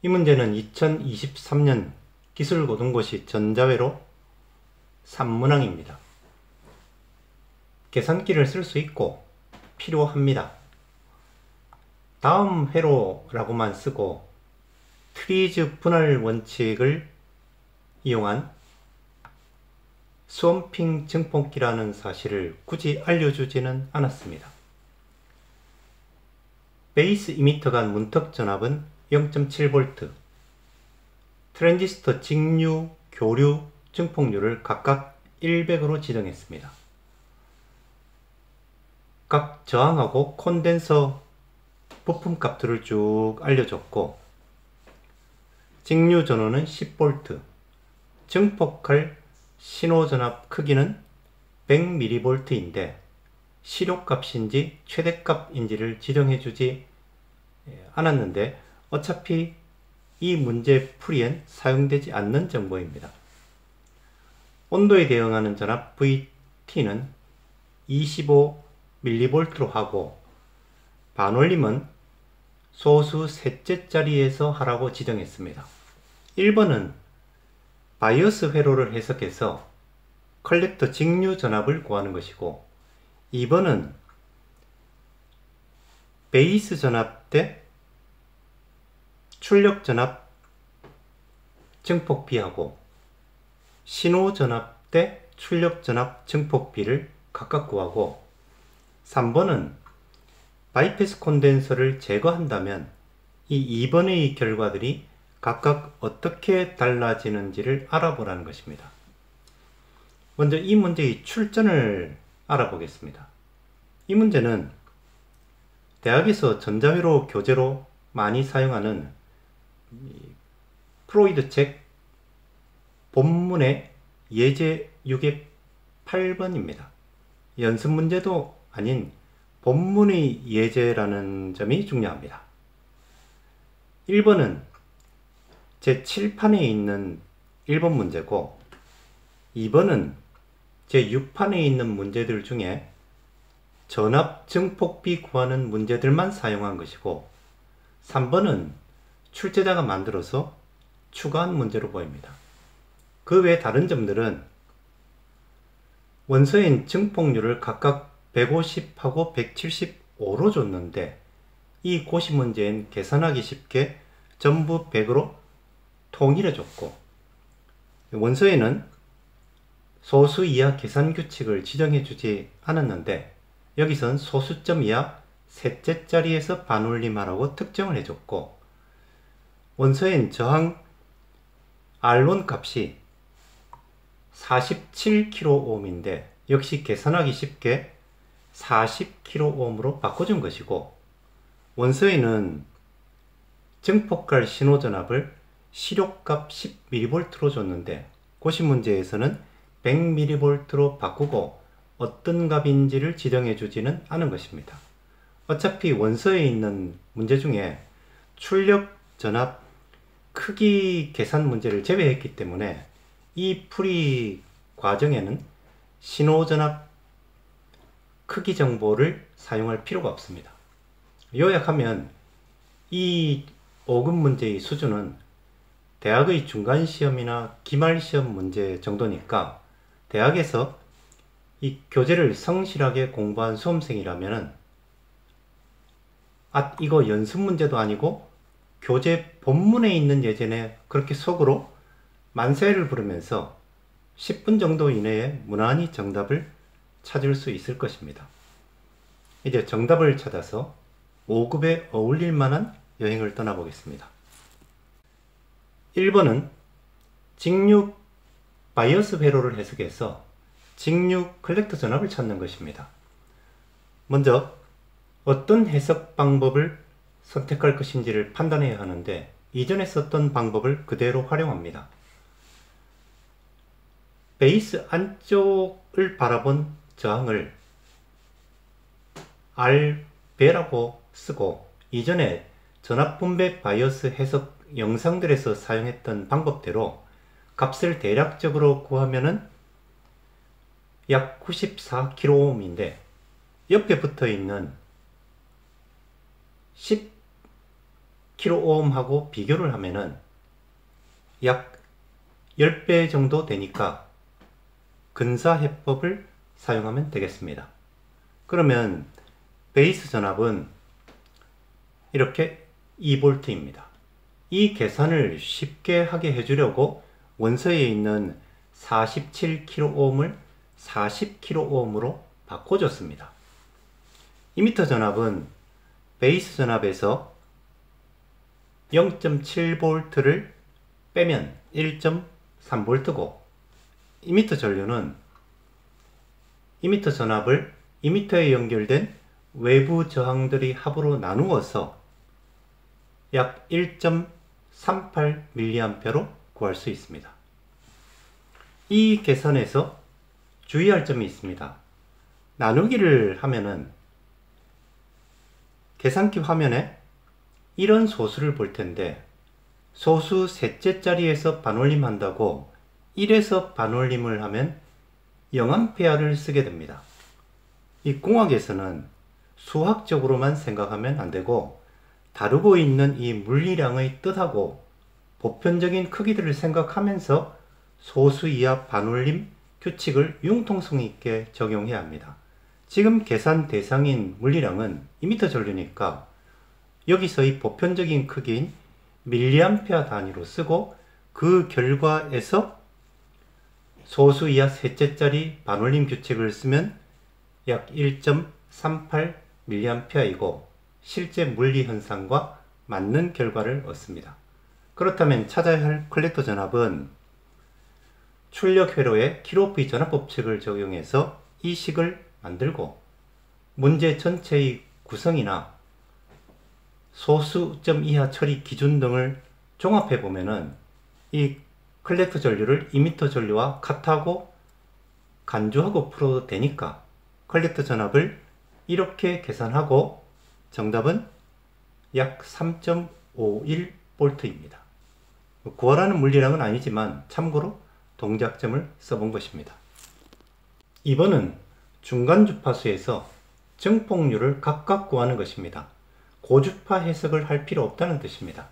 이 문제는 2023년 기술고등고시 전자회로 3문항입니다. 계산기를 쓸 수 있고 필요합니다. 다음 회로라고만 쓰고 트리즈 분할 원칙을 이용한 스워핑 증폭기라는 사실을 굳이 알려주지는 않았습니다. 베이스 이미터 간 문턱 전압은 0.7V, 트랜지스터 직류, 교류, 증폭률을 각각 100으로 지정했습니다. 각 저항하고 콘덴서 부품 값들을 쭉 알려줬고, 직류 전원은 10V, 증폭할 신호전압 크기는 100mV인데 실효값인지 최대값인지를 지정해주지 않았는데 어차피 이 문제 풀이엔 사용되지 않는 정보입니다. 온도에 대응하는 전압 VT는 25mV로 하고 반올림은 소수 셋째 자리에서 하라고 지정했습니다. 1번은 바이어스 회로를 해석해서 컬렉터 직류 전압을 구하는 것이고, 2번은 베이스 전압 대 출력 전압 증폭비하고 신호 전압 대 출력 전압 증폭비를 각각 구하고, 3번은 바이패스 콘덴서를 제거한다면 이 2번의 결과들이 각각 어떻게 달라지는지를 알아보라는 것입니다. 먼저 이 문제의 출전을 알아보겠습니다. 이 문제는 대학에서 전자회로 교재로 많이 사용하는 프로이드 책 본문의 예제 6의 8번입니다. 연습 문제도 아닌 본문의 예제라는 점이 중요합니다. 1번은 제7판에 있는 1번 문제고, 2번은 제6판에 있는 문제들 중에 전압 증폭비 구하는 문제들만 사용한 것이고, 3번은 출제자가 만들어서 추가한 문제로 보입니다. 그 외 다른 점들은 원서엔 증폭률을 각각 150하고 175로 줬는데 이 고시 문제엔 계산하기 쉽게 전부 100으로 통일해 줬고, 원서에는 소수 이하 계산 규칙을 지정해 주지 않았는데 여기선 소수점 이하 셋째 자리에서 반올림하라고 특정을 해줬고, 원서엔 저항 R1 값이 47kΩ인데 역시 계산하기 쉽게 40kΩ로 바꿔준 것이고, 원서에는 증폭할 신호전압을 실효값 10mV로 줬는데 고시 문제에서는 100mV로 바꾸고 어떤 값인지를 지정해 주지는 않은 것입니다. 어차피 원서에 있는 문제 중에 출력 전압 크기 계산 문제를 제외했기 때문에 이 풀이 과정에는 신호전압 크기 정보를 사용할 필요가 없습니다. 요약하면 이 5급 문제의 수준은 대학의 중간시험이나 기말시험 문제 정도니까 대학에서 이 교재를 성실하게 공부한 수험생이라면 이거 연습 문제도 아니고 교재 본문에 있는 예제네 그렇게 속으로 만세를 부르면서 10분 정도 이내에 무난히 정답을 찾을 수 있을 것입니다. 이제 정답을 찾아서 5급에 어울릴 만한 여행을 떠나보겠습니다. 1번은 직류 바이어스 회로를 해석해서 직류 컬렉터 전압을 찾는 것입니다. 먼저 어떤 해석 방법을 선택할 것인지를 판단해야 하는데 이전에 썼던 방법을 그대로 활용합니다. 베이스 안쪽을 바라본 저항을 R배라고 쓰고 이전에 전압분배 바이어스 해석 영상들에서 사용했던 방법대로 값을 대략적으로 구하면은 약 94kΩ인데 옆에 붙어 있는 kΩ하고 비교를 하면은 약 10배 정도 되니까 근사해법을 사용하면 되겠습니다. 그러면 베이스 전압은 이렇게 2V입니다. 이 계산을 쉽게 하게 해주려고 원서에 있는 47kΩ을 40kΩ으로 바꿔줬습니다. 이미터 전압은 베이스 전압에서 0.7V를 빼면 1.3V고 이미터 전류는 이미터 전압을 이미터에 연결된 외부 저항들이 합으로 나누어서 약 1.38mA로 구할 수 있습니다. 이 계산에서 주의할 점이 있습니다. 나누기를 하면은 계산기 화면에 이런 소수를 볼 텐데 소수 셋째 자리에서 반올림 한다고 1에서 반올림을 하면 0A를 쓰게 됩니다. 이 공학에서는 수학적으로만 생각하면 안 되고 다루고 있는 이 물리량의 뜻하고 보편적인 크기들을 생각하면서 소수 이하 반올림 규칙을 융통성 있게 적용해야 합니다. 지금 계산 대상인 물리량은 2m 전류니까 여기서 이 보편적인 크기인 밀리암페어 단위로 쓰고 그 결과에서 소수 이하 셋째 자리 반올림 규칙을 쓰면 약 1.38mA이고 실제 물리 현상과 맞는 결과를 얻습니다. 그렇다면 찾아야 할 컬렉터 전압은 출력 회로의 킬오프의 전압 법칙을 적용해서 이 식을 만들고 문제 전체의 구성이나 소수점 이하 처리 기준 등을 종합해 보면은 이 컬렉터 전류를 이미터 전류와 같하고 간주하고 풀어도 되니까 컬렉터 전압을 이렇게 계산하고 정답은 약 3.51V입니다. 구하라는 물리량은 아니지만 참고로 동작점을 써본 것입니다. 2번은 중간 주파수에서 증폭률을 각각 구하는 것입니다. 고주파 해석을 할 필요 없다는 뜻입니다.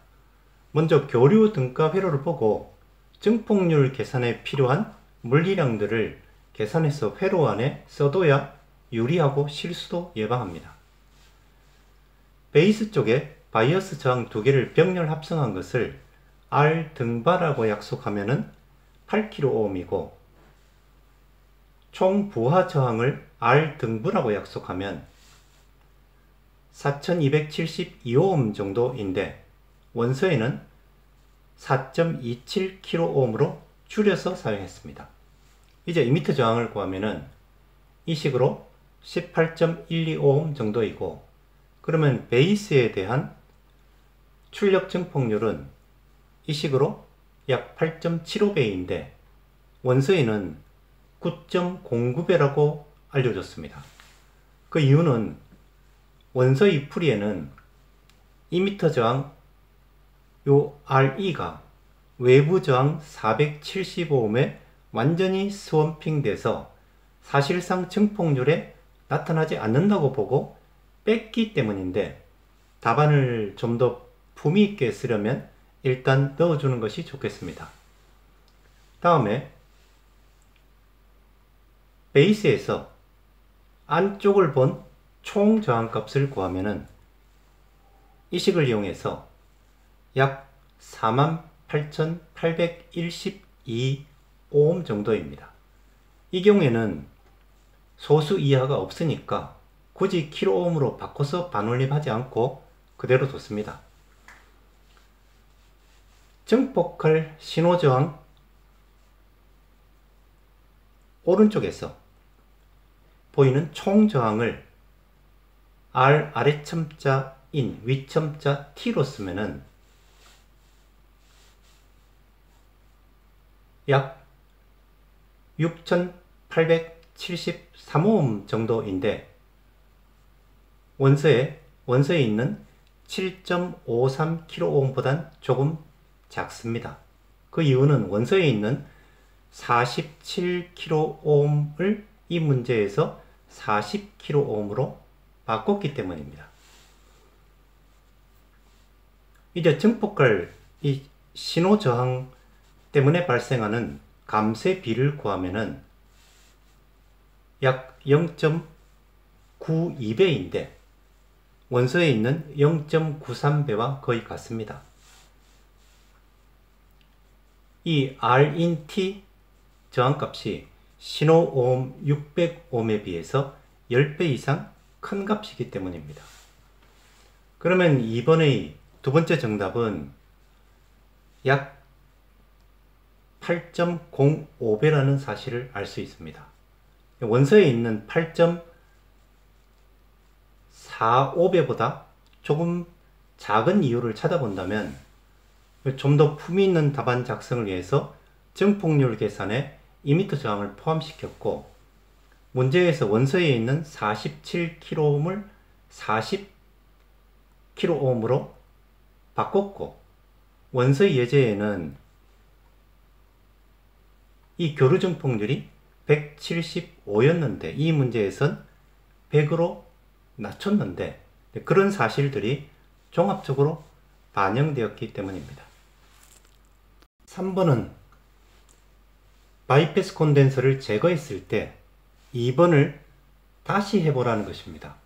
먼저 교류 등가 회로를 보고 증폭률 계산에 필요한 물리량들을 계산해서 회로 안에 써둬야 유리하고 실수도 예방합니다. 베이스 쪽에 바이어스 저항 두 개를 병렬 합성한 것을 R 등바라고 약속하면은 8kΩ이고 총 부하 저항을 R 등부라고 약속하면 4272Ω 정도인데 원서에는 4.27kΩ로 줄여서 사용했습니다. 이제 2m 저항을 구하면은 이 식으로 18.12Ω 정도이고 그러면 베이스에 대한 출력 증폭률은 이 식으로 약 8.75배인데 원서에는 9.09배라고 알려줬습니다. 그 이유는 원서의 풀이에는 2m 저항 요 RE가 외부 저항 475ohm에 완전히 스워핑 돼서 사실상 증폭률에 나타나지 않는다고 보고 뺐기 때문인데 답안을 좀 더 품위 있게 쓰려면 일단 넣어주는 것이 좋겠습니다. 다음에 베이스에서 안쪽을 본 총 저항값을 구하면은 이 식을 이용해서 약 48,812오hm 정도입니다. 이 경우에는 소수 이하가 없으니까 굳이 킬오음으로 바꿔서 반올림하지 않고 그대로 뒀습니다. 증폭할 신호저항 오른쪽에서 보이는 총저항을 R 아래첨자 인 위첨자 T로 쓰면은 약 6873오hm 정도인데 원서에 있는 7.53kΩ보단 조금 작습니다. 그 이유는 원서에 있는 47kΩ을 이 문제에서 40kΩ로 바꿨기 때문입니다. 이제 증폭할 이 신호 저항 때문에 발생하는 감쇄 비를 구하면은 약 0.92배인데 원소에 있는 0.93배와 거의 같습니다. 이 R인 T 저항값이 신호오hm 600ohm에 비해서 10배 이상 큰 값이기 때문입니다. 그러면 이번의 두 번째 정답은 약 8.05배라는 사실을 알 수 있습니다. 원소에 있는 8.45배보다 조금 작은 이유를 찾아본다면 좀 더 품위 있는 답안 작성을 위해서 증폭률 계산에 이미터 저항을 포함시켰고, 문제에서 원소에 있는 47kΩ을 40kΩ으로 바꿨고, 원소의 예제에는 이 교류 증폭률이 175였는데 이 문제에선 100으로 낮췄는데 그런 사실들이 종합적으로 반영되었기 때문입니다. 3번은 바이패스 콘덴서를 제거했을 때 2번을 다시 해보라는 것입니다.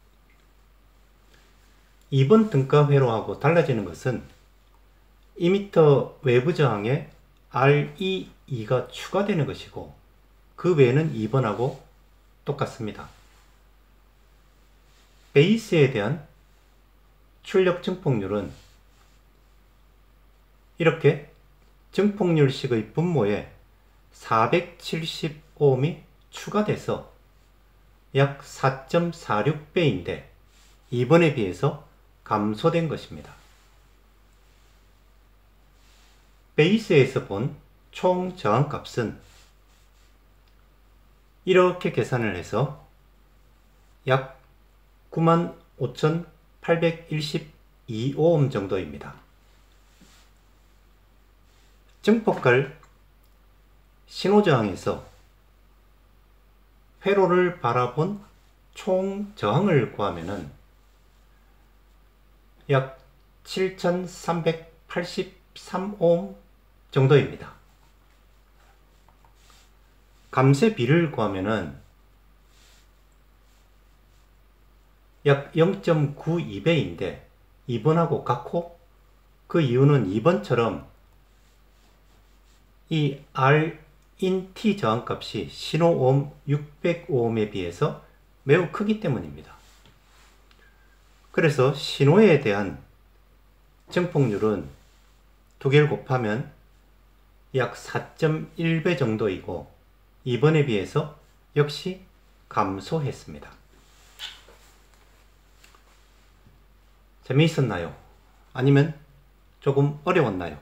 2번 등가 회로하고 달라지는 것은 이미터 외부 저항에 REE가 추가되는 것이고, 그 외에는 2번하고 똑같습니다. 베이스에 대한 출력 증폭률은 이렇게 증폭률식의 분모에 470ohm이 추가돼서 약 4.46배인데 2번에 비해서 감소된 것입니다. 베이스에서 본 총 저항값은 이렇게 계산을 해서 약 95,812ohm 정도입니다. 증폭할 신호저항에서 회로를 바라본 총 저항을 구하면은 약 7,383ohm 정도입니다. 감쇄비를 구하면은 약 0.92배인데 2번하고 같고, 그 이유는 2번처럼 이 R인 T 저항값이 신호오hm 600ohm에 비해서 매우 크기 때문입니다. 그래서 신호에 대한 증폭률은 두 개를 곱하면 약 4.1배 정도이고 2번에 비해서 역시 감소했습니다. 재미있었나요? 아니면 조금 어려웠나요?